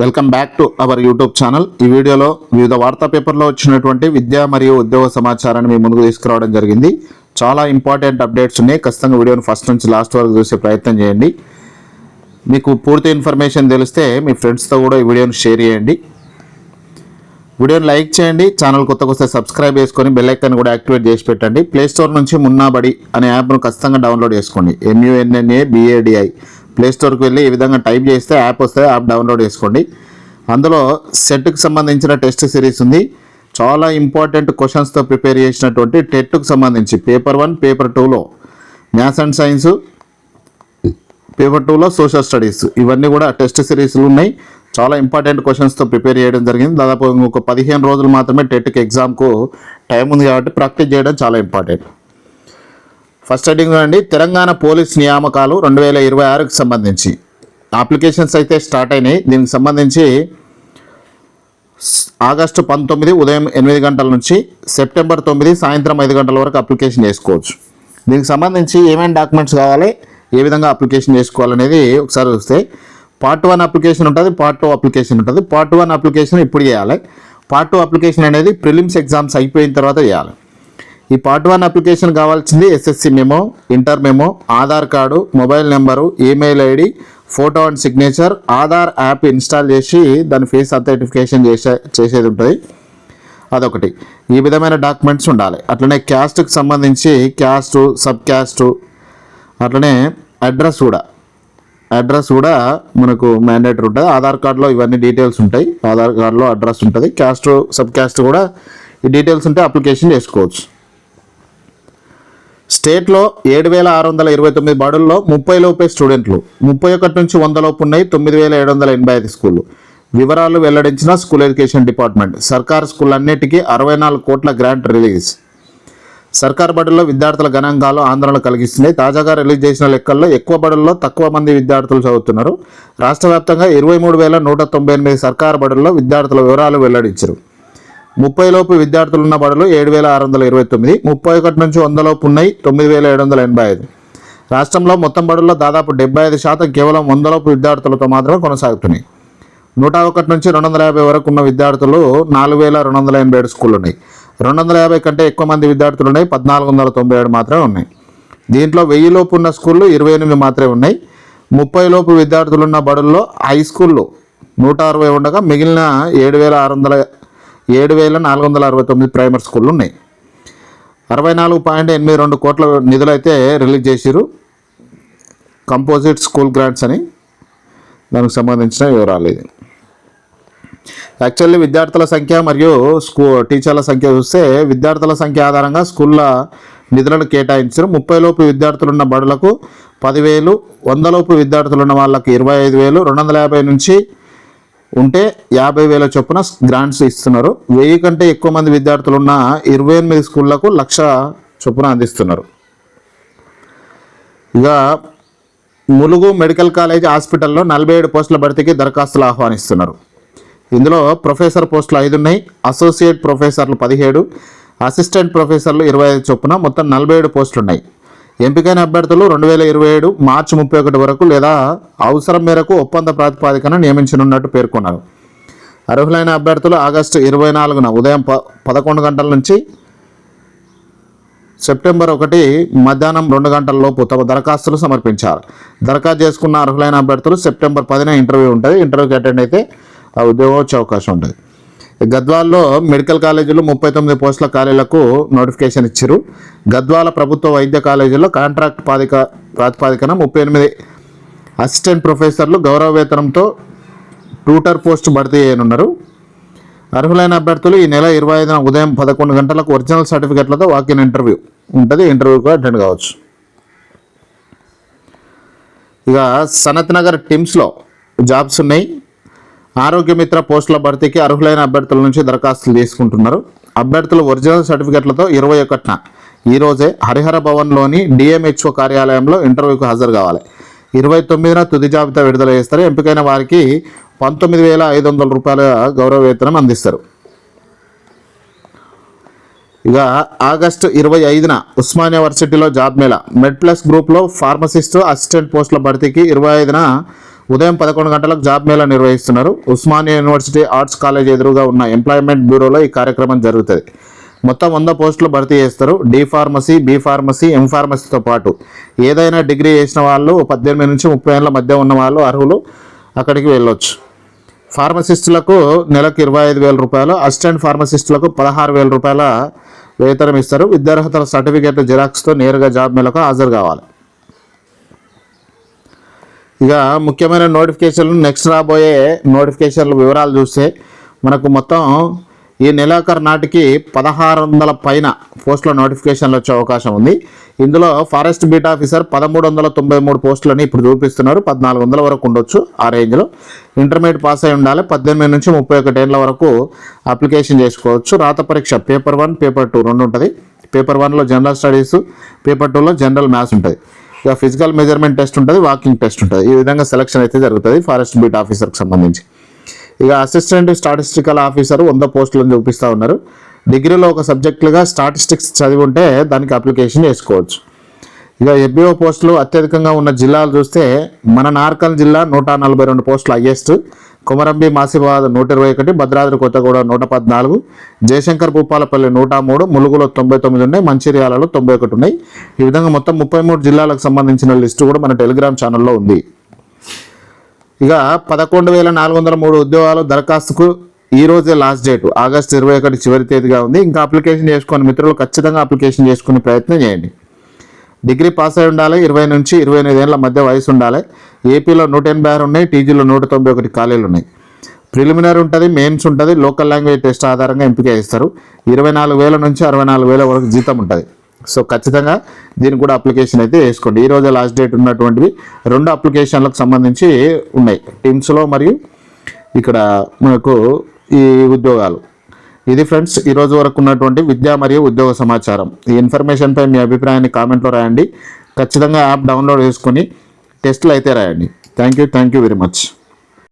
Welcome back to our YouTube channel. ఈ వీడియోలో వివిధ వార్తా పేపర్లో వచ్చినటువంటి విద్యా మరియు ఉద్యోగ సమాచారాన్ని మీ ముందుకు తీసుకురావడం జరిగింది. చాలా ఇంపార్టెంట్ అప్డేట్స్ ఉన్నాయి. ఖచ్చితంగా వీడియోని ఫస్ట్ నుంచి లాస్ట్ వరకు చూసే ప్రయత్నం చేయండి. మీకు పూర్తి ఇన్ఫర్మేషన్ తెలిస్తే మీ ఫ్రెండ్స్తో కూడా ఈ వీడియోని షేర్ చేయండి. వీడియోని లైక్ చేయండి. ఛానల్ కొత్తగా వస్తే సబ్స్క్రైబ్ చేసుకొని బెల్ ఐకాన్ కూడా యాక్టివేట్ చేసి పెట్టండి. ప్లేస్టోర్ నుంచి మున్నాబడి అనే యాప్ను ఖచ్చితంగా డౌన్లోడ్ చేసుకోండి. MUNNABADI ప్లేస్టోర్కి వెళ్ళి ఈ విధంగా టైప్ చేస్తే యాప్ వస్తే యాప్ డౌన్లోడ్ చేసుకోండి. అందులో సెట్కి సంబంధించిన టెస్ట్ సిరీస్ ఉంది. చాలా ఇంపార్టెంట్ క్వశ్చన్స్తో ప్రిపేర్ చేసినటువంటి టెట్కు సంబంధించి పేపర్ 1 పేపర్ 2లో మ్యాథ్స్ అండ్ సైన్స్, పేపర్ 2లో సోషల్ స్టడీస్, ఇవన్నీ కూడా టెస్ట్ సిరీస్లు ఉన్నాయి. చాలా ఇంపార్టెంట్ క్వశ్చన్స్తో ప్రిపేర్ చేయడం జరిగింది. దాదాపు ఇంకొక 15 రోజులు మాత్రమే టెట్కి ఎగ్జామ్కు టైం ఉంది కాబట్టి ప్రాక్టీస్ చేయడం చాలా ఇంపార్టెంట్. ఫస్ట్ హెడ్డింగ్ అండి, తెలంగాణ పోలీస్ నియామకాలు 2026కి సంబంధించి అప్లికేషన్స్ అయితే స్టార్ట్ అయినాయి. దీనికి సంబంధించి ఆగస్టు 19 ఉదయం 8 గంటల నుంచి సెప్టెంబర్ 9 సాయంత్రం 5 గంటల వరకు అప్లికేషన్ చేసుకోవచ్చు. దీనికి సంబంధించి ఏమేమి డాక్యుమెంట్స్ కావాలి, ఏ విధంగా అప్లికేషన్ చేసుకోవాలనేది ఒకసారి చూస్తే పార్ట్ 1 అప్లికేషన్ ఉంటుంది, పార్ట్ 2 అప్లికేషన్ ఉంటుంది. పార్ట్ 1 అప్లికేషన్ ఇప్పుడు చేయాలి. పార్ట్ 2 అప్లికేషన్ అనేది ప్రిలిమ్స్ ఎగ్జామ్స్ అయిపోయిన తర్వాత చేయాలి. ఈ పార్ట్ 1 అప్లికేషన్ కావాల్సింది SSC memo, inter memo, Aadhaar card, mobile number, email ID, photo and signature, Aadhaar app install చేసి దాని ఫేస్ అథెంటిఫికేషన్ చేసేది ఉంటుంది. అదొకటి. ఈ విధమైన డాక్యుమెంట్స్ ఉండాలి. అట్లనే క్యాస్ట్కి సంబంధించి క్యాస్టు, సబ్ క్యాస్టు, అట్లనే అడ్రస్ కూడా మనకు మ్యాండేటరీ ఉంటుంది. ఆధార్ కార్డులో ఇవన్నీ డీటెయిల్స్ ఉంటాయి. ఆధార్ కార్డులో అడ్రస్ ఉంటుంది. క్యాస్ట్, సబ్ క్యాస్ట్ కూడా ఈ డీటెయిల్స్ ఉంటే అప్లికేషన్ చేసుకోవచ్చు. స్టేట్లో 7,629 బడుల్లో 30 లోపే స్టూడెంట్లు, 31 నుంచి 100 లోపు ఉన్నాయి 9,785 స్కూళ్ళు. వివరాలు వెల్లడించిన స్కూల్ ఎడ్యుకేషన్ డిపార్ట్మెంట్. సర్కారు స్కూళ్ళన్నిటికీ 64 కోట్ల గ్రాంట్ రిలీజ్. సర్కారు బడుల్లో విద్యార్థుల గణాంకాలు ఆందోళన కలిగిస్తున్నాయి. తాజాగా రిలీజ్ చేసిన లెక్కల్లో ఎక్కువ బడుల్లో తక్కువ మంది విద్యార్థులు చదువుతున్నారు. రాష్ట్ర వ్యాప్తంగా 23,198 సర్కారు బడుల్లో విద్యార్థుల వివరాలు వెల్లడించారు. 30 లోపు విద్యార్థులున్న బడులు 7,629, 31 నుంచి 100 లోపు ఉన్నాయి 9,785. రాష్ట్రంలో మొత్తం బడుల్లో దాదాపు 75% కేవలం 100 లోపు విద్యార్థులతో మాత్రమే కొనసాగుతున్నాయి. 101 నుంచి 250 వరకు ఉన్న విద్యార్థులు 4,287 స్కూళ్ళు ఉన్నాయి. 250 కంటే ఎక్కువ మంది విద్యార్థులు ఉన్నాయి 1,497 మాత్రమే ఉన్నాయి. దీంట్లో 1000 లోపు ఉన్న స్కూళ్ళు 28 మాత్రమే ఉన్నాయి. 30 లోపు విద్యార్థులున్న బడుల్లో హై స్కూళ్ళు 160 ఉండగా మిగిలిన 7,469 ప్రైమరీ స్కూళ్ళు ఉన్నాయి. 64.82 కోట్ల నిధులు అయితే రిలీజ్ చేసిరు. కంపోజిట్ స్కూల్ గ్రాంట్స్ అని దానికి సంబంధించిన వివరాలు ఇది. యాక్చువల్లీ విద్యార్థుల సంఖ్య మరియు టీచర్ల సంఖ్య చూస్తే విద్యార్థుల సంఖ్య ఆధారంగా స్కూళ్ళ నిధులను కేటాయించారు. 30 లోపు విద్యార్థులున్న బడులకు 10,000, 100 లోపు విద్యార్థులున్న వాళ్ళకి 25,000, 250 నుంచి ఉంటే 50,000 చొప్పున గ్రాంట్స్ ఇస్తున్నారు. 1000 కంటే ఎక్కువ మంది విద్యార్థులున్న 28 స్కూళ్లకు 1,00,000 చొప్పున అందిస్తున్నారు. ఇక ములుగు మెడికల్ కాలేజ్ హాస్పిటల్లో 47 పోస్టుల భర్తీకి దరఖాస్తులు ఆహ్వానిస్తున్నారు. ఇందులో ప్రొఫెసర్ పోస్టులు 5 ఉన్నాయి, అసోసియేట్ ప్రొఫెసర్లు 17, అసిస్టెంట్ ప్రొఫెసర్లు 25 చొప్పున మొత్తం 47 పోస్టులు ఉన్నాయి. ఎంపికైన అభ్యర్థులు 2027 మార్చి 31 వరకు లేదా అవసరం మేరకు ఒప్పంద ప్రాతిపదికన నియమించనున్నట్టు పేర్కొన్నారు. అర్హులైన అభ్యర్థులు ఆగస్టు 24న ఉదయం 11 గంటల నుంచి సెప్టెంబర్ 1 మధ్యాహ్నం 2 గంటల లోపు తమ దరఖాస్తులు సమర్పించాలి. దరఖాస్తు చేసుకున్న అర్హులైన అభ్యర్థులు సెప్టెంబర్ 10న ఇంటర్వ్యూ ఉంటుంది. ఇంటర్వ్యూకి అటెండ్ అయితే ఆ ఉద్యోగం వచ్చే అవకాశం ఉంటుంది. గద్వాల్లో మెడికల్ కాలేజీలో 39 పోస్టుల ఖాళీలకు నోటిఫికేషన్ ఇచ్చారు. గద్వాల ప్రభుత్వ వైద్య కాలేజీలో కాంట్రాక్ట్ ప్రాతిపదికన 38 అసిస్టెంట్ ప్రొఫెసర్లు గౌరవ వేతనంతో ట్యూటర్ పోస్టు భర్తీ చేయనున్నారు. అర్హులైన అభ్యర్థులు ఈ నెల 25న ఉదయం 11 గంటలకు ఒరిజినల్ సర్టిఫికెట్లతో వాకిన్ ఇంటర్వ్యూ ఉంటుంది. ఇంటర్వ్యూకి అటెండ్ కావచ్చు. ఇక సనత్ నగర్ టిమ్స్లో జాబ్స్ ఉన్నాయి. ఆరోగ్య మిత్ర పోస్టుల భర్తీకి అర్హులైన అభ్యర్థుల నుంచి దరఖాస్తులు తీసుకుంటున్నారు. అభ్యర్థులు ఒరిజినల్ సర్టిఫికెట్లతో 21న ఈరోజే హరిహర భవన్లోని DMHO కార్యాలయంలో ఇంటర్వ్యూకి హాజరు కావాలి. 29న తుది జాబితా విడుదల చేస్తారు. ఎంపికైన వారికి 19,500 రూపాయల గౌరవ వేతనం అందిస్తారు. ఇక ఆగస్టు 25న ఉస్మానియా యూనివర్సిటీలో జాబ్ మేళా. మెడ్ ప్లస్ గ్రూప్లో ఫార్మసిస్ట్ అసిస్టెంట్ పోస్టుల భర్తీకి 25న ఉదయం 11 గంటలకు జాబ్ మేళా నిర్వహిస్తున్నారు. ఉస్మానియా యూనివర్సిటీ ఆర్ట్స్ కాలేజ్ ఎదురుగా ఉన్న ఎంప్లాయ్మెంట్ బ్యూరోలో ఈ కార్యక్రమం జరుగుతుంది. మొత్తం 100 పోస్టులు భర్తీ చేస్తారు. డి ఫార్మసీ, బి ఫార్మసీ, ఎం ఫార్మసీతో పాటు ఏదైనా డిగ్రీ చేసిన వాళ్ళు 18 నుంచి 30 ఏళ్ళ మధ్య ఉన్న వాళ్ళు అర్హులు అక్కడికి వెళ్ళొచ్చు. ఫార్మసిస్టులకు నెలకు 25,000 రూపాయలు, అసిస్టెంట్ ఫార్మసిస్టులకు 16,000 రూపాయల వేతనం ఇస్తారు. విద్యార్హతల సర్టిఫికేట్ జిరాక్స్తో నేరుగా జాబ్ మేళకు హాజరు కావాలి. ఇక ముఖ్యమైన నోటిఫికేషన్లు, నెక్స్ట్ రాబోయే నోటిఫికేషన్ల వివరాలు చూస్తే మనకు మొత్తం ఈ నెలాఖరు నాటికి 1600 పైన పోస్టుల నోటిఫికేషన్లు వచ్చే అవకాశం ఉంది. ఇందులో ఫారెస్ట్ బీట్ ఆఫీసర్ 1393 పోస్టులని ఇప్పుడు చూపిస్తున్నారు. 1400 వరకు ఉండొచ్చు ఆ రేంజ్లో. ఇంటర్మీడియట్ పాస్ అయి ఉండాలి. 18 నుంచి 31 ఏళ్ళ వరకు అప్లికేషన్ చేసుకోవచ్చు. రాత పరీక్ష పేపర్ 1, పేపర్ 2 రెండు ఉంటుంది. పేపర్ 1లో జనరల్ స్టడీస్, పేపర్ 2లో జనరల్ మ్యాథ్స్ ఉంటుంది. ఇక ఫిజికల్ మెజర్మెంట్ టెస్ట్ ఉంటుంది, వాకింగ్ టెస్ట్ ఉంటుంది. ఈ విధంగా సెలక్షన్ అయితే జరుగుతుంది ఫారెస్ట్ బీట్ ఆఫీసర్కి సంబంధించి. ఇక అసిస్టెంట్ స్టాటిస్టికల్ ఆఫీసర్ 100 పోస్టులను చూపిస్తూ ఉన్నారు. డిగ్రీలో ఒక సబ్జెక్టులుగా స్టాటిస్టిక్స్ చదివి ఉంటే దానికి అప్లికేషన్ చేసుకోవచ్చు. ఇక ఎఫ్బిఓ పోస్టులు అత్యధికంగా ఉన్న జిల్లాలు చూస్తే మన నార్కల్ జిల్లా 142 పోస్టులు హైయెస్ట్, కొమరంభీం ఆసిఫాబాద్ 121, భద్రాద్రి కొత్తగూడ 114, జయశంకర్ భూపాలపల్లి 103, ములుగులో 99 ఉన్నాయి, మంచిర్యాలలో 91 ఉన్నాయి. ఈ విధంగా మొత్తం 33 జిల్లాలకు సంబంధించిన లిస్టు కూడా మన టెలిగ్రామ్ ఛానల్లో ఉంది. ఇక 11,403 ఉద్యోగాలు దరఖాస్తుకు ఈ రోజే లాస్ట్ డేట్, ఆగస్టు 21 చివరి తేదీగా ఉంది. ఇంకా అప్లికేషన్ చేసుకుని మిత్రులు ఖచ్చితంగా అప్లికేషన్ చేసుకునే ప్రయత్నం చేయండి. డిగ్రీ పాస్ అయి ఉండాలి. 20 నుంచి 28 ఏళ్ళ మధ్య వయసు ఉండాలి. ఏపీలో 186 ఉన్నాయి, టీజీలో 191 ఖాళీలు ఉన్నాయి. ప్రిలిమినరీ ఉంటుంది, మెయిన్స్ ఉంటుంది, లోకల్ లాంగ్వేజ్ టెస్ట్ ఆధారంగా ఎంపిక చేస్తారు. 24,000 నుంచి 64,000 వరకు జీతం ఉంటుంది. సో ఖచ్చితంగా దీనికి కూడా అప్లికేషన్ అయితే వేసుకోండి. ఈరోజు లాస్ట్ డేట్ ఉన్నటువంటివి 2 అప్లికేషన్లకు సంబంధించి ఉన్నాయి, టీమ్స్లో మరియు ఇక్కడ మనకు ఈ ఉద్యోగాలు. ఇది ఫ్రెండ్స్ ఈరోజు వరకు ఉన్నటువంటి విద్యా మరియు ఉద్యోగ సమాచారం. ఈ ఇన్ఫర్మేషన్పై మీ అభిప్రాయాన్ని కామెంట్లో రాయండి. ఖచ్చితంగా యాప్ డౌన్లోడ్ చేసుకొని టెస్టులు అయితే రాయండి. Thank you very much.